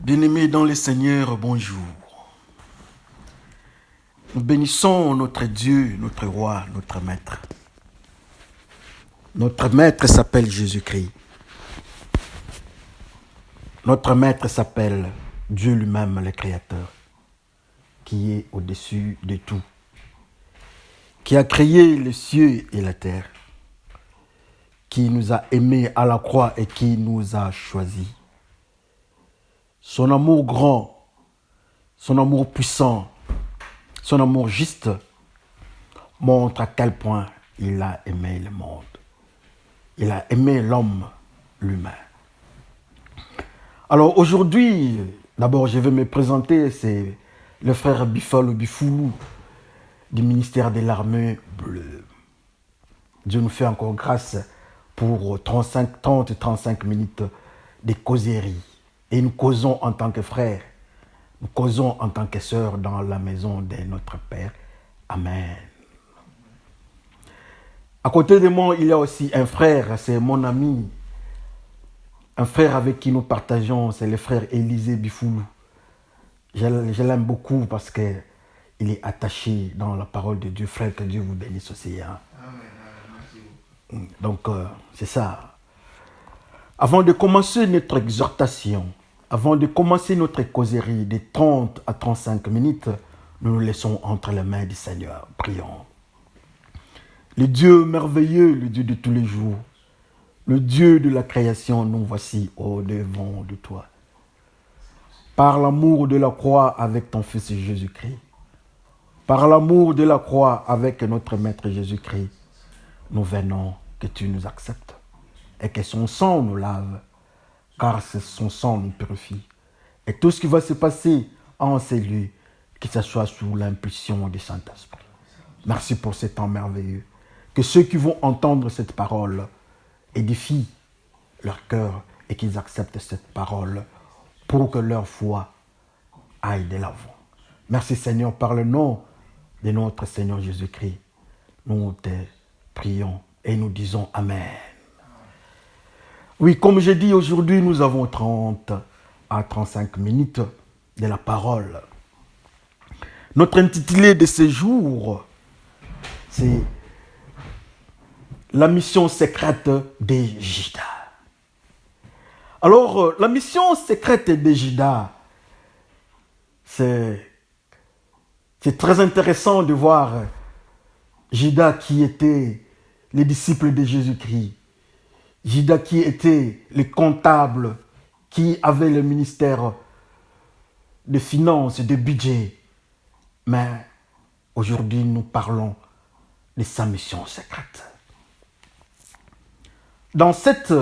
Bien-aimés dans le Seigneur, bonjour. Nous bénissons notre Dieu, notre roi, notre maître. Notre maître s'appelle Jésus-Christ. Notre maître s'appelle Dieu lui-même, le Créateur, qui est au-dessus de tout, qui a créé les cieux et la terre, qui nous a aimés à la croix et qui nous a choisis. Son amour grand, son amour puissant, son amour juste montre à quel point il a aimé le monde. Il a aimé l'homme lui-même. Alors aujourd'hui, d'abord je vais me présenter, c'est le frère Bifol Bifoulou du ministère de l'armée bleue. Dieu nous fait encore grâce pour 30-35 minutes de causerie. Et nous causons en tant que frères, nous causons en tant que sœurs dans la maison de notre Père. Amen. À côté de moi, il y a aussi un frère, c'est mon ami. Un frère avec qui nous partageons, c'est le frère Élisée Bifoulou. Je l'aime beaucoup parce qu'il est attaché dans la parole de Dieu. Frère, que Dieu vous bénisse aussi. Hein. Amen. Donc, c'est ça. Avant de commencer notre exhortation, avant de commencer notre causerie de 30 à 35 minutes, nous nous laissons entre les mains du Seigneur. Prions. Le Dieu merveilleux, le Dieu de tous les jours, le Dieu de la création, nous voici au-devant de toi. Par l'amour de la croix avec ton Fils Jésus-Christ, par l'amour de la croix avec notre Maître Jésus-Christ, nous venons que tu nous acceptes et que son sang nous lave, car son sang nous purifie. Et tout ce qui va se passer en ces lieux, que ce soit sous l'impulsion du Saint-Esprit. Merci pour ce temps merveilleux. Que ceux qui vont entendre cette parole édifient leur cœur et qu'ils acceptent cette parole pour que leur foi aille de l'avant. Merci Seigneur, par le nom de notre Seigneur Jésus-Christ. Nous te prions et nous disons Amen. Oui, comme j'ai dit, aujourd'hui, nous avons 30 à 35 minutes de la parole. Notre intitulé de ce jour, c'est la mission secrète de Judas. Alors, la mission secrète de Judas, c'est très intéressant de voir Judas qui était le disciple de Jésus-Christ. Judas qui était le comptable, qui avait le ministère de finances, de budget. Mais aujourd'hui, nous parlons de sa mission secrète. Dans cette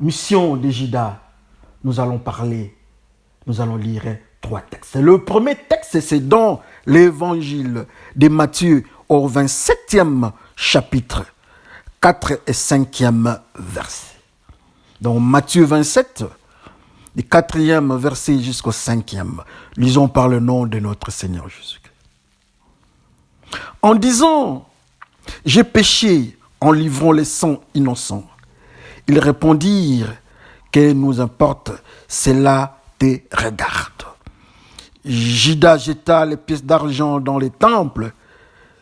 mission de Judas, nous allons lire 3 textes. Le premier texte, c'est dans l'évangile de Matthieu au 27e chapitre. 4 et 5e verset. Donc Matthieu 27, du 4e verset jusqu'au 5e. Lisons par le nom de notre Seigneur Jésus-Christ. En disant, j'ai péché en livrant les sangs innocents. Ils répondirent, que nous importe, cela te regarde. Judas jeta les pièces d'argent dans les temples,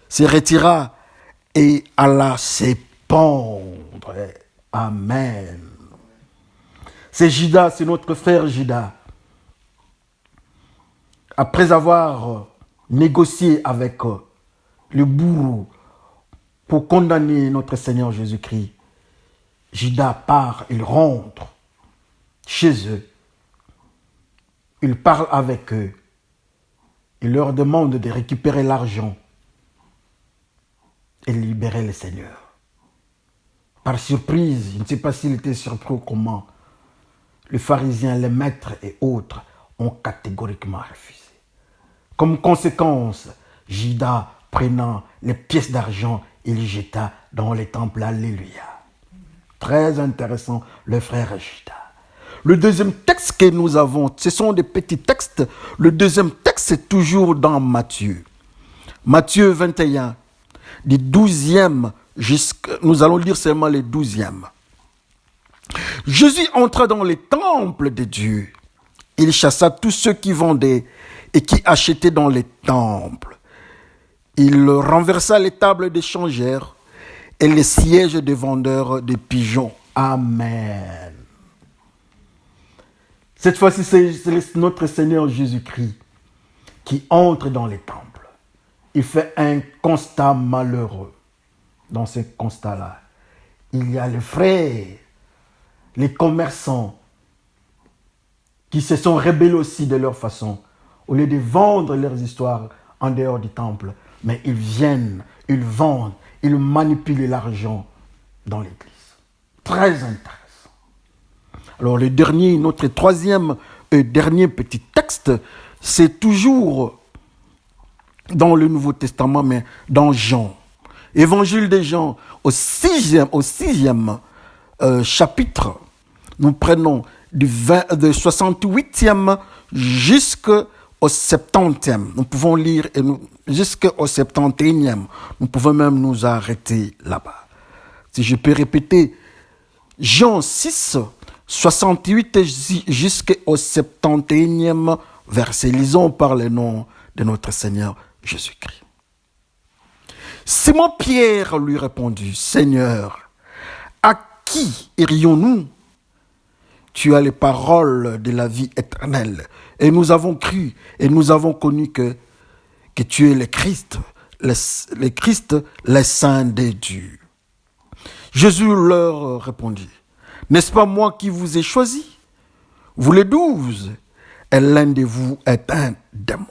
se retira et alla se pendre. Amen. C'est Judas, c'est notre frère Judas. Après avoir négocié avec le bourreau pour condamner notre Seigneur Jésus-Christ, Judas part, il rentre chez eux. Il parle avec eux. Il leur demande de récupérer l'argent et libérer le Seigneur. Par surprise, je ne sais pas s'il était surpris ou comment, les pharisiens, les maîtres et autres ont catégoriquement refusé. Comme conséquence, Judas, prenant les pièces d'argent, il les jeta dans les temples. Alléluia. Très intéressant, le frère Judas. Le deuxième texte que nous avons, ce sont des petits textes. Le deuxième texte, c'est toujours dans Matthieu. Matthieu 21, du 12e nous allons lire seulement les 12e. Jésus entra dans les temples de Dieu. Il chassa tous ceux qui vendaient et qui achetaient dans les temples. Il renversa les tables des changeurs et les sièges des vendeurs de pigeons. Amen. Cette fois-ci, c'est notre Seigneur Jésus-Christ qui entre dans les temples. Il fait un constat malheureux. Dans ce constat-là, il y a les frères, les commerçants qui se sont rebellés aussi de leur façon. Au lieu de vendre leurs histoires en dehors du temple, mais ils viennent, ils vendent, ils manipulent l'argent dans l'église. Très intéressant. Alors notre troisième et dernier petit texte, c'est toujours dans le Nouveau Testament, mais dans Jean. Évangile de Jean, au sixième chapitre, nous prenons du 68e jusqu'au 70e. Nous pouvons lire jusqu'au 71e. Nous pouvons même nous arrêter là-bas. Si je peux répéter, Jean 6, 68 jusqu'au 71e verset. Lisons par le nom de notre Seigneur Jésus-Christ. Simon-Pierre lui répondit, « Seigneur, à qui irions-nous ? Tu as les paroles de la vie éternelle. Et nous avons cru et nous avons connu que tu es le Christ, le Saint de Dieu. » Jésus leur répondit, « N'est-ce pas moi qui vous ai choisi, vous les 12, et l'un de vous est un démon. »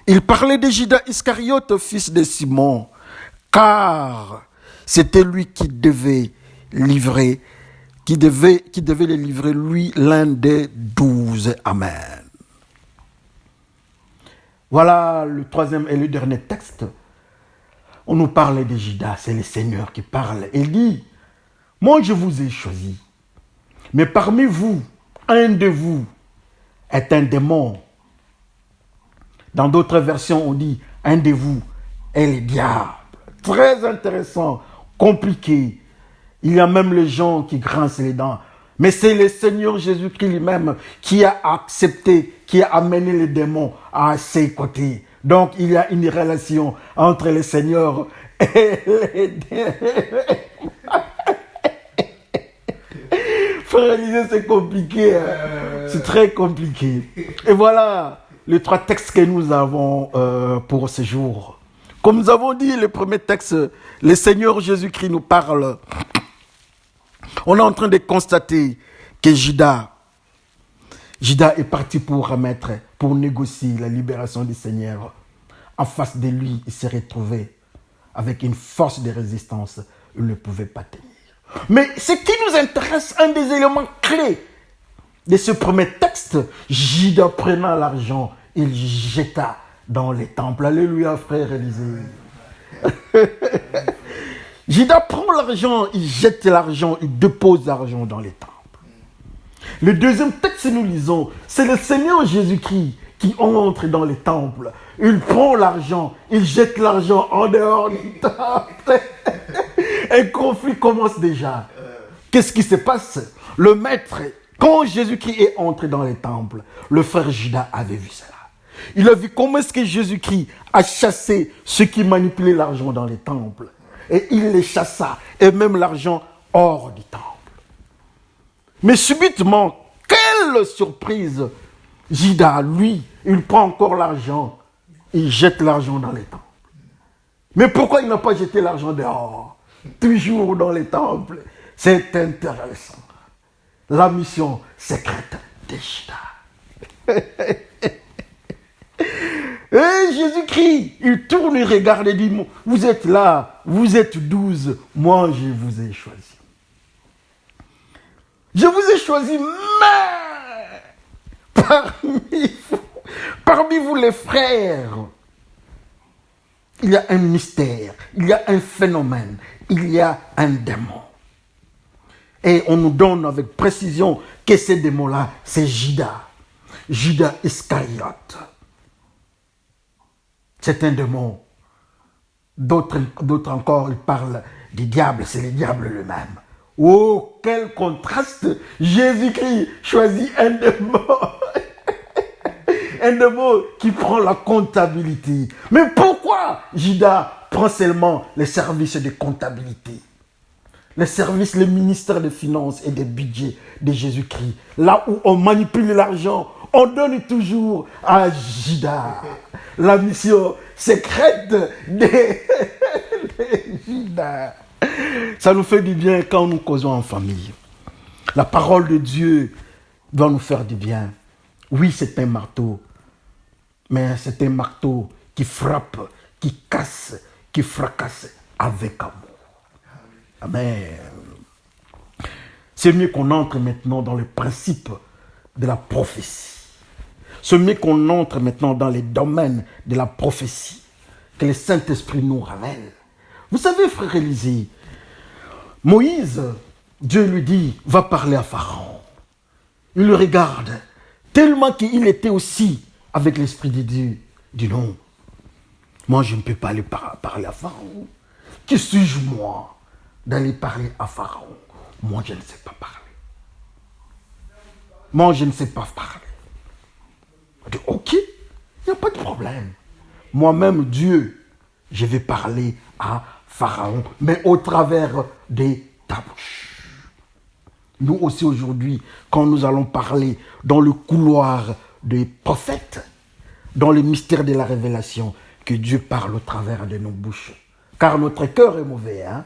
Il parlait de Judas Iscariote, fils de Simon, car c'était lui qui devait le livrer, lui, l'un des 12. Amen. Voilà le troisième et le dernier texte. On nous parlait de Judas, c'est le Seigneur qui parle. Il dit, moi je vous ai choisi, mais parmi vous, un de vous est un démon. Dans d'autres versions, on dit, un de vous est le diable. Très intéressant, compliqué. Il y a même les gens qui grincent les dents. Mais c'est le Seigneur Jésus-Christ lui-même qui a accepté, qui a amené les démons à ses côtés. Donc, il y a une relation entre le Seigneur et les démons. Frère Élisée, c'est compliqué. C'est très compliqué. Et voilà les trois textes que nous avons pour ce jour. Comme nous avons dit, le premier texte, le Seigneur Jésus-Christ nous parle. On est en train de constater que Judas est parti pour négocier la libération du Seigneur. En face de lui, il s'est retrouvé avec une force de résistance. Il ne pouvait pas tenir. Mais ce qui nous intéresse, un des éléments clés de ce premier texte, Judas prenant l'argent, il jeta dans les temples. Alléluia, frère Élisée. Judas prend l'argent, il jette l'argent, il dépose l'argent dans les temples. Le deuxième texte que nous lisons, c'est le Seigneur Jésus-Christ qui entre dans les temples. Il prend l'argent, il jette l'argent en dehors du temple. Un conflit commence déjà. Qu'est-ce qui se passe? Le maître, quand Jésus-Christ est entré dans les temples, le frère Judas avait vu cela. Il a vu comment est-ce que Jésus-Christ a chassé ceux qui manipulaient l'argent dans les temples. Et il les chassa, et même l'argent hors du temple. Mais subitement, quelle surprise! Judas, lui, il prend encore l'argent, il jette l'argent dans les temples. Mais pourquoi il n'a pas jeté l'argent dehors? Toujours dans les temples. C'est intéressant. La mission secrète de Judas. Et Jésus-Christ, il tourne et regarde et dit, vous êtes là, vous êtes 12, moi je vous ai choisi. Je vous ai choisi, mais parmi vous les frères, il y a un mystère, il y a un phénomène, il y a un démon. Et on nous donne avec précision que ce démon-là, c'est Judas. Judas Iscariote. C'est un démon. D'autres encore, ils parlent du diable, c'est le diable lui-même. Oh, quel contraste! Jésus-Christ choisit un démon. Un démon qui prend la comptabilité. Mais pourquoi Judas prend seulement les services de comptabilité? Les services, le ministère des Finances et des budgets de Jésus-Christ. Là où on manipule l'argent, on donne toujours à Judas. La mission secrète de Judas. Ça nous fait du bien quand nous causons en famille. La parole de Dieu doit nous faire du bien. Oui, c'est un marteau. Mais c'est un marteau qui frappe, qui casse, qui fracasse avec amour. Amen. C'est mieux qu'on entre maintenant dans le principe de la prophétie. C'est mieux qu'on entre maintenant dans les domaines de la prophétie que le Saint-Esprit nous révèle. Vous savez, frère Élisée, Moïse, Dieu lui dit, va parler à Pharaon. Il le regarde, tellement qu'il était aussi avec l'Esprit de Dieu. Il dit non, moi je ne peux pas aller parler à Pharaon. Qui suis-je moi d'aller parler à Pharaon? Moi je ne sais pas parler. Moi je ne sais pas parler. Il dit ok, il n'y a pas de problème. Moi-même Dieu, je vais parler à Pharaon, mais au travers de ta bouche. Nous aussi aujourd'hui, quand nous allons parler dans le couloir des prophètes, dans le mystère de la révélation, que Dieu parle au travers de nos bouches. Car notre cœur est mauvais. Hein?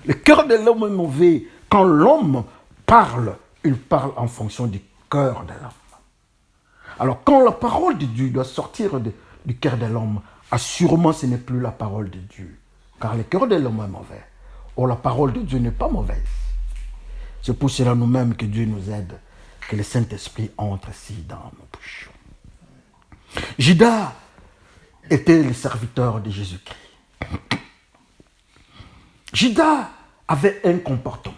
Le cœur de l'homme est mauvais. Quand l'homme parle, il parle en fonction du cœur de l'homme. Alors quand la parole de Dieu doit sortir du cœur de l'homme, assurément ce n'est plus la parole de Dieu. Car le cœur de l'homme est mauvais. Or la parole de Dieu n'est pas mauvaise. C'est pour cela nous-mêmes que Dieu nous aide, que le Saint-Esprit entre ici dans nos bouches. Judas était le serviteur de Jésus-Christ. Judas avait un comportement.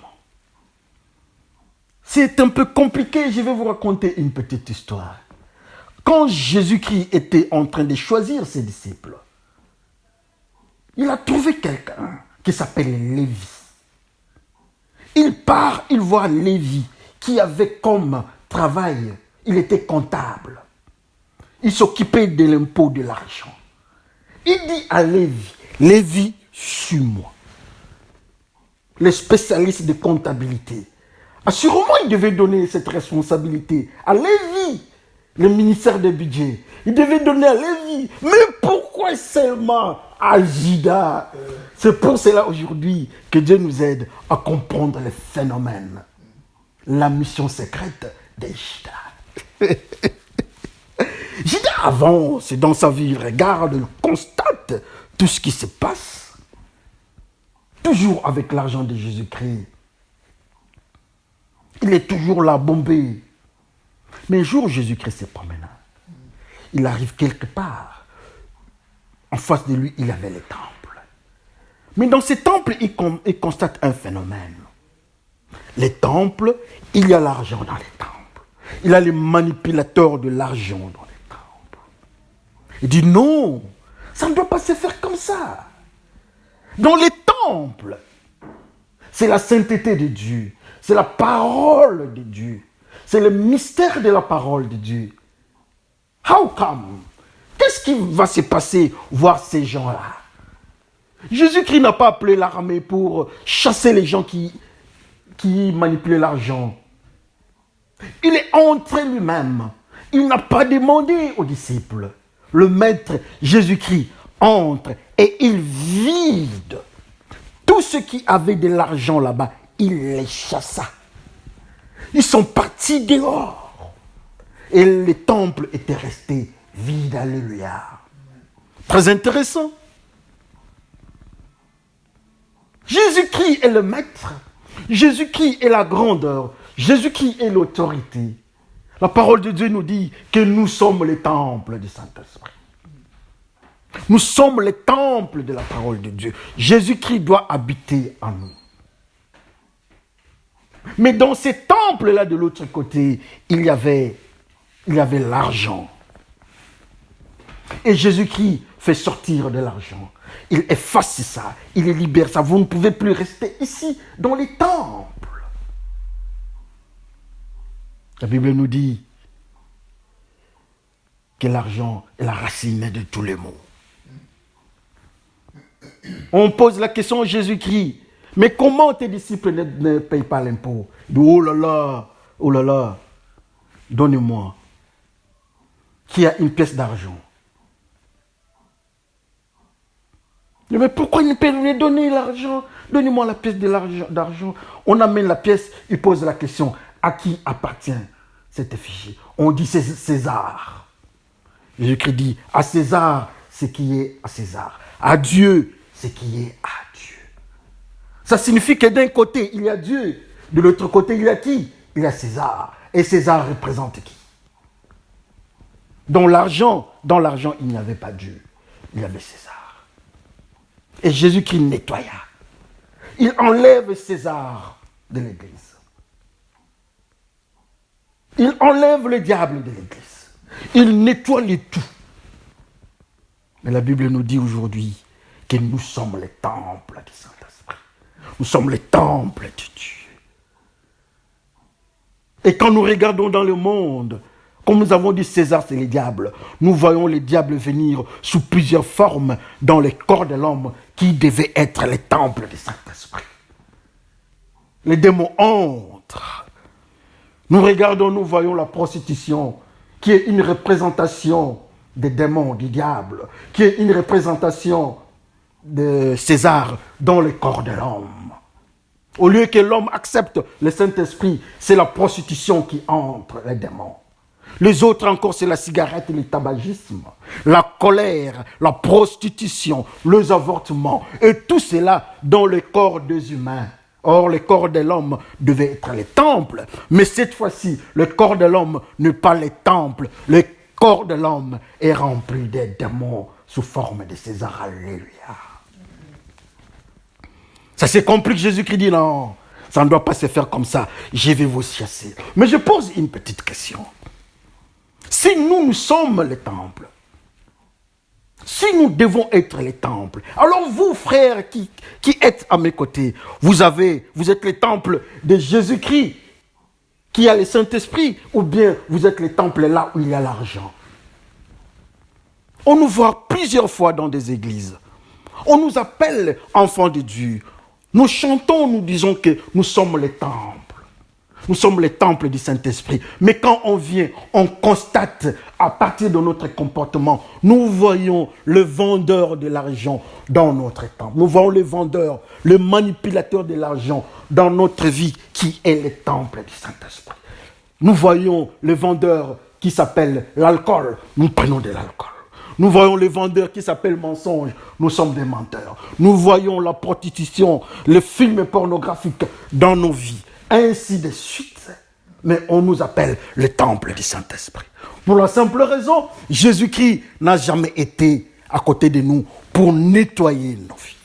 C'est un peu compliqué, je vais vous raconter une petite histoire. Quand Jésus-Christ était en train de choisir ses disciples, il a trouvé quelqu'un qui s'appelle Lévi. Il part, il voit Lévi, qui avait comme travail, il était comptable. Il s'occupait de l'impôt de l'argent. Il dit à Lévi, Lévi, suis-moi. Le spécialiste de comptabilité. Assurément, il devait donner cette responsabilité à Lévi, le ministère des budgets. Il devait donner à Lévi. Mais pourquoi seulement à Judas? C'est pour cela aujourd'hui que Dieu nous aide à comprendre les phénomènes. La mission secrète de Judas. Judas avance dans sa vie, il regarde, il constate tout ce qui se passe. Toujours avec l'argent de Jésus-Christ. Il est toujours là, bombé. Mais un jour, Jésus-Christ se promène. Il arrive quelque part. En face de lui, il avait le temple. Mais dans ce temple, il constate un phénomène. Les temples, il y a l'argent dans les temples. Il y a les manipulateurs de l'argent dans les temples. Il dit non, ça ne doit pas se faire comme ça. Dans les temples, c'est la sainteté de Dieu. C'est la parole de Dieu. C'est le mystère de la parole de Dieu. How come? Qu'est-ce qui va se passer voir ces gens-là? Jésus-Christ n'a pas appelé l'armée pour chasser les gens qui manipulaient l'argent. Il est entré lui-même. Il n'a pas demandé aux disciples. Le maître Jésus-Christ entre et il vide. Tous ceux qui avaient de l'argent là-bas, il les chassa. Ils sont partis dehors. Et le temple était resté vide. Alléluia. Très intéressant. Jésus-Christ est le maître. Jésus-Christ est la grandeur. Jésus-Christ est l'autorité. La parole de Dieu nous dit que nous sommes les temples du Saint-Esprit. Nous sommes les temples de la parole de Dieu. Jésus-Christ doit habiter en nous. Mais dans ces temples-là, de l'autre côté, il y avait l'argent. Et Jésus-Christ fait sortir de l'argent. Il efface ça, il libère ça. Vous ne pouvez plus rester ici, dans les temples. La Bible nous dit que l'argent est la racine de tous les maux. On pose la question à Jésus-Christ, mais comment tes disciples ne payent pas l'impôt? Oh là là, donnez-moi. Qui a une pièce d'argent? Mais pourquoi il ne peut lui donner l'argent? Donnez-moi la pièce d'argent. On amène la pièce, il pose la question, à qui appartient cette effigie? On dit c'est César. Jésus-Christ dit, à César, ce qui est à César. À Dieu, ce qui est à Dieu. Ça signifie que d'un côté, il y a Dieu. De l'autre côté, il y a qui? Il y a César. Et César représente qui? Dans l'argent, il n'y avait pas Dieu. Il y avait César. Et Jésus-Christ nettoya. Il enlève César de l'Église. Il enlève le diable de l'Église. Il nettoie les tout. Mais la Bible nous dit aujourd'hui que nous sommes les temples du Saint-Esprit. Nous sommes les temples de Dieu. Et quand nous regardons dans le monde, comme nous avons dit, César, c'est les diables. Nous voyons les diables venir sous plusieurs formes dans le corps de l'homme qui devait être les temples du Saint-Esprit. Les démons entrent. Nous regardons, nous voyons la prostitution, qui est une représentation des démons, du diable, qui est une représentation de César dans le corps de l'homme. Au lieu que l'homme accepte le Saint-Esprit, c'est la prostitution qui entre, les démons. Les autres encore, c'est la cigarette et le tabagisme, la colère, la prostitution, les avortements, et tout cela dans le corps des humains. Or, le corps de l'homme devait être le temple, mais cette fois-ci, le corps de l'homme n'est pas le temple. Le corps de l'homme est rempli des démons sous forme de César. Alléluia. Ça c'est compliqué, Jésus-Christ dit non, ça ne doit pas se faire comme ça, je vais vous chasser. Mais je pose une petite question. Si nous sommes le temple, si nous devons être les temples, alors vous, frères, qui êtes à mes côtés, vous êtes les temples de Jésus-Christ, qui a le Saint-Esprit, ou bien vous êtes les temples là où il y a l'argent. On nous voit plusieurs fois dans des églises. On nous appelle enfants de Dieu. Nous chantons, nous disons que nous sommes les temples. Nous sommes les temples du Saint-Esprit. Mais quand on vient, on constate à partir de notre comportement, nous voyons le vendeur de l'argent dans notre temple. Nous voyons le vendeur, le manipulateur de l'argent dans notre vie qui est le temple du Saint-Esprit. Nous voyons le vendeur qui s'appelle l'alcool. Nous prenons de l'alcool. Nous voyons les vendeurs qui s'appellent mensonges. Nous sommes des menteurs. Nous voyons la prostitution, les films pornographiques dans nos vies. Ainsi de suite. Mais on nous appelle le temple du Saint-Esprit. Pour la simple raison, Jésus-Christ n'a jamais été à côté de nous pour nettoyer nos vies.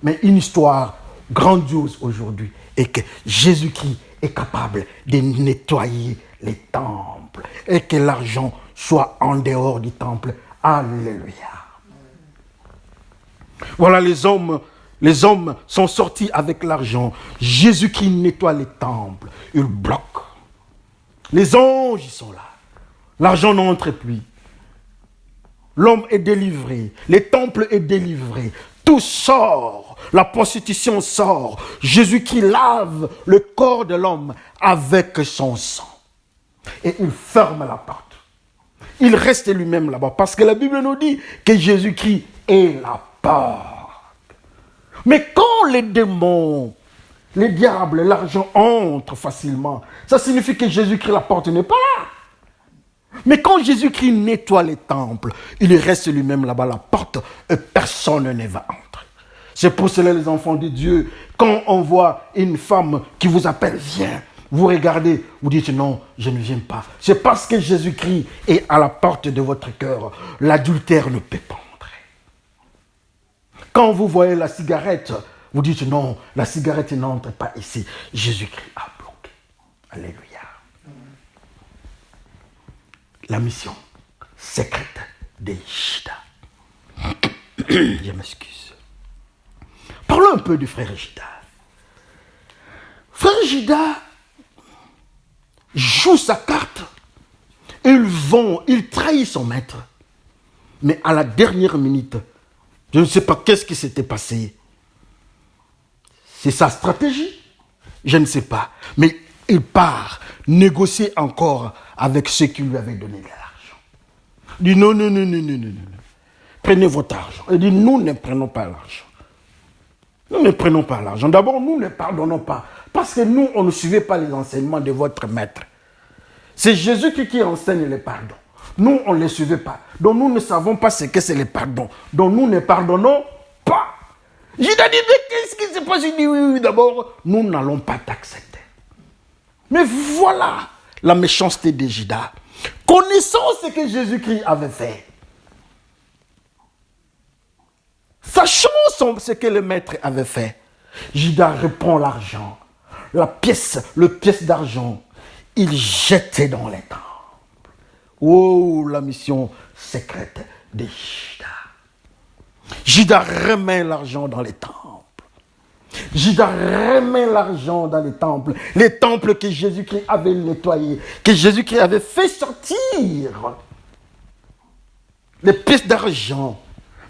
Mais une histoire grandiose aujourd'hui est que Jésus-Christ est capable de nettoyer les temples et que l'argent soit en dehors du temple. Alléluia. Voilà, les hommes sont sortis avec l'argent. Jésus-Christ nettoie les temples. Il bloque. Les anges, ils sont là. L'argent n'entre plus. L'homme est délivré. Les temples est délivré. Tout sort. La prostitution sort. Jésus-Christ lave le corps de l'homme avec son sang. Et il ferme la porte. Il reste lui-même là-bas. Parce que la Bible nous dit que Jésus-Christ est la porte. Mais quand les démons, les diables, l'argent entrent facilement, ça signifie que Jésus-Christ, la porte n'est pas là. Mais quand Jésus-Christ nettoie les temples, il reste lui-même là-bas la porte et personne ne va entrer. C'est pour cela, les enfants de Dieu, quand on voit une femme qui vous appelle, viens, vous regardez, vous dites non, je ne viens pas. C'est parce que Jésus-Christ est à la porte de votre cœur. L'adultère ne peut pas entrer. Quand vous voyez la cigarette, vous dites non, la cigarette n'entre pas ici. Jésus-Christ a bloqué. Alléluia. La mission secrète de Judas. Je m'excuse. Parlons un peu du frère Judas. Frère Judas joue sa carte. Il trahit son maître. Mais à la dernière minute, je ne sais pas qu'est-ce qui s'était passé. C'est sa stratégie. Je ne sais pas. Mais il part négocier encore avec ceux qui lui avaient donné de l'argent. Il dit non. Prenez votre argent. Il dit nous ne prenons pas l'argent. Nous ne prenons pas l'argent. D'abord, nous ne pardonnons pas. Parce que nous, on ne suivait pas les enseignements de votre maître. C'est Jésus qui enseigne le pardon. Nous, on ne les suivait pas. Donc, nous ne savons pas ce que c'est le pardon. Donc, nous ne pardonnons pas. Judas dit, mais qu'est-ce qui se passe? Il dit, oui, d'abord, nous n'allons pas t'accepter. Mais voilà la méchanceté de Judas. Connaissant ce que Jésus-Christ avait fait, sachant ce que le maître avait fait, Judas reprend l'argent, le pièce d'argent, il jette dans les temples. Oh, la mission secrète de Judas. Judas remet l'argent dans les temples. Judas remet l'argent dans les temples que Jésus-Christ avait nettoyés, que Jésus-Christ avait fait sortir. Les pièces d'argent.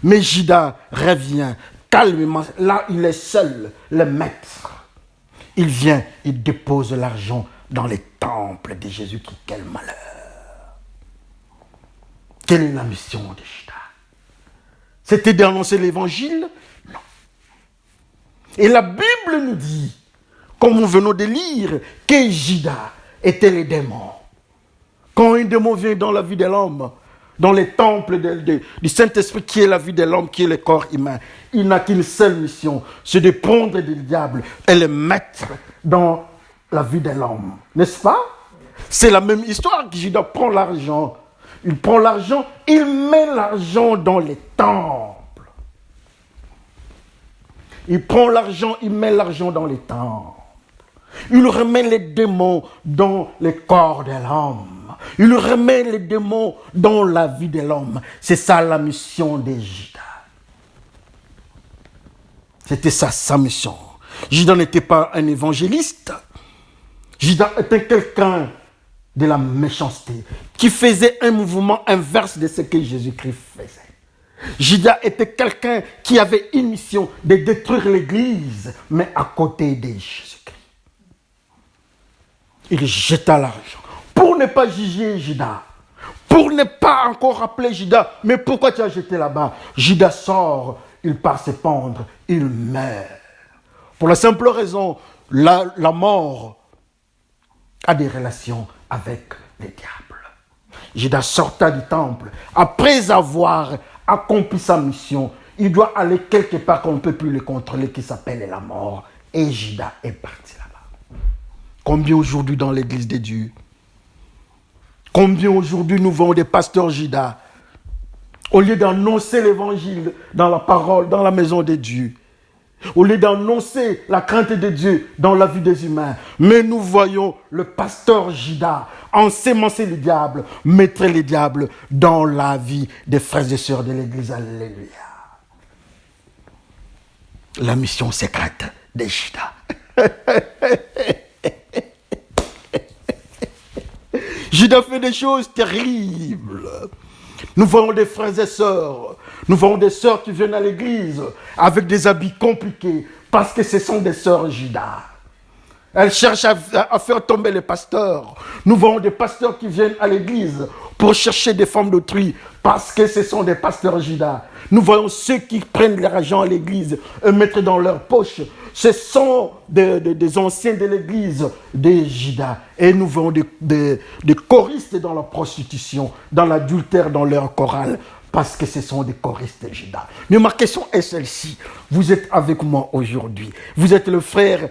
Mais Judas revient calmement. Là, il est seul, le maître. Il vient, il dépose l'argent dans les temples de Jésus-Christ. Quel malheur. Quelle est la mission de Judas? C'était d'annoncer l'évangile? Non. Et la Bible nous dit, comme nous venons de lire, que Judas était le démon. Quand un démon vient dans la vie de l'homme, dans les temples du Saint-Esprit qui est la vie de l'homme, qui est le corps humain, il n'a qu'une seule mission, c'est de prendre le diable et le mettre dans la vie de l'homme. N'est-ce pas? C'est la même histoire que Judas prend l'argent. Il prend l'argent, il met l'argent dans les temples. Il prend l'argent, il met l'argent dans les temples. Il remet les démons dans le corps de l'homme. Il remet les démons dans la vie de l'homme. C'est ça la mission de Judas. C'était ça sa mission. Judas n'était pas un évangéliste. Judas était quelqu'un de la méchanceté, qui faisait un mouvement inverse de ce que Jésus-Christ faisait. Judas était quelqu'un qui avait une mission de détruire l'Église, mais à côté de Jésus-Christ. Il jeta l'argent. Pour ne pas juger Judas, pour ne pas encore rappeler Judas, mais pourquoi tu as jeté là-bas? Judas sort, il part se pendre, il meurt. Pour la simple raison, la mort a des relations avec le diable. Judas sorta du temple. Après avoir accompli sa mission, il doit aller quelque part qu'on ne peut plus le contrôler, qui s'appelle la mort. Et Judas est parti là-bas. Combien aujourd'hui dans l'église de Dieu? Combien aujourd'hui nous voyons des pasteurs Judas? Au lieu d'annoncer l'évangile dans la parole, dans la maison de Dieu, au lieu d'annoncer la crainte de Dieu dans la vie des humains, mais nous voyons le pasteur Judas ensemencer le diable, mettre le diable dans la vie des frères et sœurs de l'église. Alléluia. La mission secrète de Judas. Judas fait des choses terribles. Nous voyons des frères et sœurs, nous voyons des sœurs qui viennent à l'église avec des habits compliqués parce que ce sont des sœurs Judas. Elles cherchent à faire tomber les pasteurs. Nous voyons des pasteurs qui viennent à l'église pour chercher des femmes d'autrui parce que ce sont des pasteurs Judas. Nous voyons ceux qui prennent l'argent à l'église et mettent dans leur poche. Ce sont des anciens de l'église, des Judas. Et nous voyons des choristes dans la prostitution, dans l'adultère, dans leur chorale, parce que ce sont des choristes de Judas. Mais ma question est celle-ci. Vous êtes avec moi aujourd'hui. Vous êtes le frère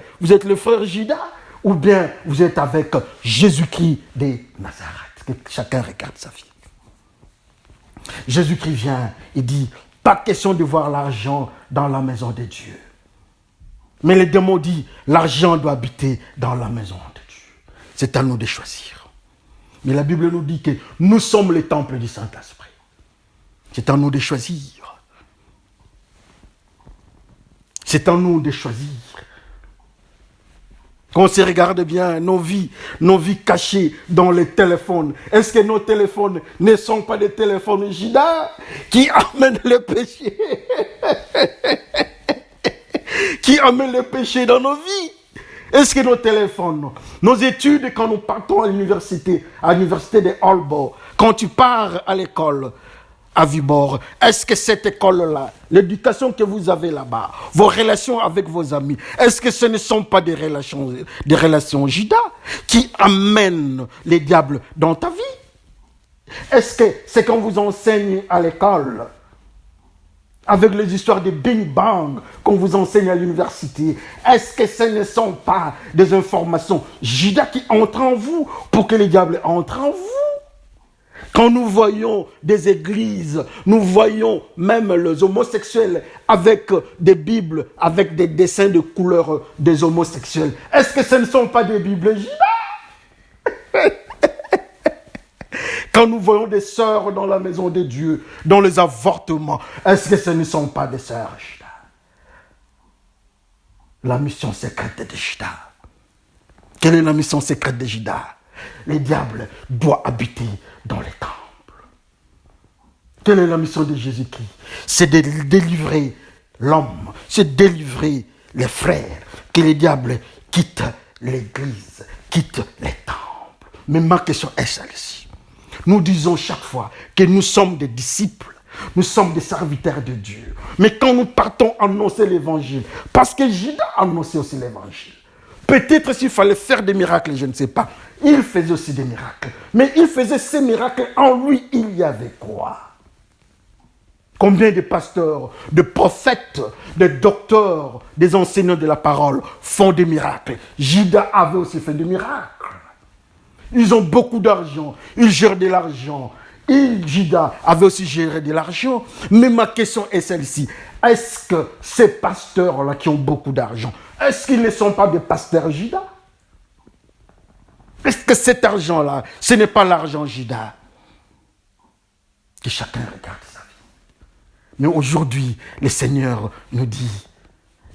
Judas, ou bien vous êtes avec Jésus-Christ de Nazareth. Que chacun regarde sa vie. Jésus-Christ vient, il dit, pas question de voir l'argent dans la maison de Dieu. Mais le démon dit, l'argent doit habiter dans la maison de Dieu. C'est à nous de choisir. Mais la Bible nous dit que nous sommes le temple du Saint-Esprit. C'est à nous de choisir. C'est à nous de choisir. Quand on se regarde bien, nos vies cachées dans les téléphones, est-ce que nos téléphones ne sont pas des téléphones Judas qui amènent le péché? Qui amènent le péché dans nos vies? Est-ce que nos téléphones, nos études, quand nous partons à l'université de Holborn, quand tu pars à l'école à Viborg, est-ce que cette école-là, l'éducation que vous avez là-bas, vos relations avec vos amis, est-ce que ce ne sont pas des relations Judas qui amènent les diables dans ta vie? Est-ce que c'est qu'on vous enseigne à l'école, avec les histoires de Bing Bang qu'on vous enseigne à l'université, est-ce que ce ne sont pas des informations Judas qui entrent en vous pour que les diables entrent en vous? Quand nous voyons des églises, nous voyons même les homosexuels avec des Bibles, avec des dessins de couleurs des homosexuels. Est-ce que ce ne sont pas des Bibles Judas? Quand nous voyons des sœurs dans la maison de Dieu, dans les avortements, est-ce que ce ne sont pas des sœurs Judas? La mission secrète de Judas. Quelle est la mission secrète de Judas? Les diables doivent habiter dans les temples. Quelle est la mission de Jésus-Christ? C'est de délivrer l'homme, c'est de délivrer les frères, que les diables quittent l'église, quittent les temples. Mais ma question est celle-ci. Nous disons chaque fois que nous sommes des disciples, nous sommes des serviteurs de Dieu. Mais quand nous partons annoncer l'évangile, parce que Judas annonçait aussi l'évangile, peut-être s'il fallait faire des miracles, je ne sais pas, il faisait aussi des miracles. Mais il faisait ces miracles, en lui, il y avait quoi? Combien de pasteurs, de prophètes, de docteurs, des enseignants de la parole font des miracles? Judas avait aussi fait des miracles. Ils ont beaucoup d'argent, ils gèrent de l'argent. Judas avait aussi géré de l'argent. Mais ma question est celle-ci. Est-ce que ces pasteurs-là qui ont beaucoup d'argent, est-ce qu'ils ne sont pas des pasteurs Judas? Est-ce que cet argent-là, ce n'est pas l'argent Judas? Que chacun regarde sa vie. Mais aujourd'hui, le Seigneur nous dit,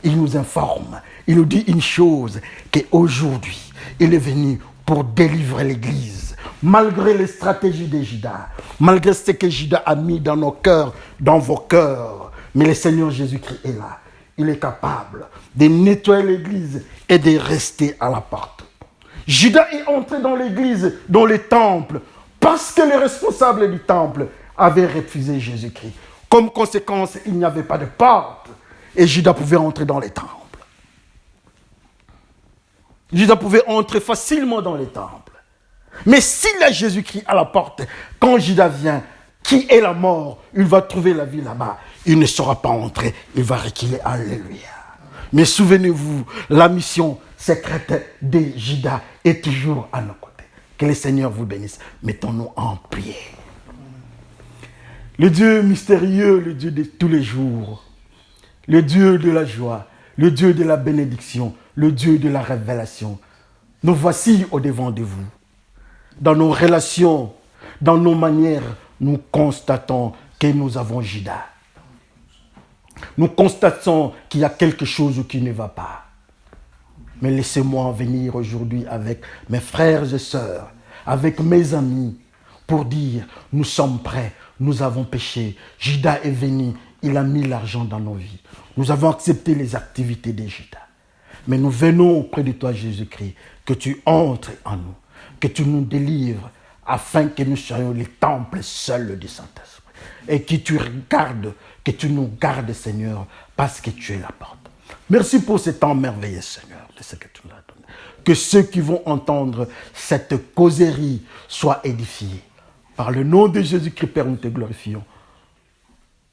il nous informe, il nous dit une chose, qu'aujourd'hui, il est venu pour délivrer l'Église, malgré les stratégies de Judas, malgré ce que Judas a mis dans nos cœurs, dans vos cœurs. Mais le Seigneur Jésus-Christ est là. Il est capable de nettoyer l'Église et de rester à la porte. Judas est entré dans l'Église, dans le temple, parce que les responsables du temple avaient refusé Jésus-Christ. Comme conséquence, il n'y avait pas de porte et Judas pouvait entrer dans les temples. Judas pouvait entrer facilement dans les temples. Mais s'il a Jésus-Christ à la porte, quand Judas vient, qui est la mort, il va trouver la vie là-bas. Il ne saura pas entrer, il va reculer. Alléluia. Mais souvenez-vous, la mission secrète de Judas est toujours à nos côtés. Que le Seigneur vous bénisse. Mettons-nous en prière. Le Dieu mystérieux, le Dieu de tous les jours, le Dieu de la joie, le Dieu de la bénédiction, le Dieu de la révélation. Nous voici au-devant de vous. Dans nos relations, dans nos manières, nous constatons que nous avons Judas. Nous constatons qu'il y a quelque chose qui ne va pas. Mais laissez-moi venir aujourd'hui avec mes frères et sœurs, avec mes amis, pour dire, nous sommes prêts, nous avons péché. Judas est venu, il a mis l'argent dans nos vies. Nous avons accepté les activités de Judas. Mais nous venons auprès de toi, Jésus-Christ, que tu entres en nous, que tu nous délivres, afin que nous soyons les temples seuls du Saint-Esprit. Et que tu regardes, que tu nous gardes, Seigneur, parce que tu es la porte. Merci pour ce temps merveilleux, Seigneur, de ce que tu nous as donné. Que ceux qui vont entendre cette causerie soient édifiés. Par le nom de Jésus-Christ, Père, nous te glorifions.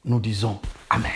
Nous disons Amen.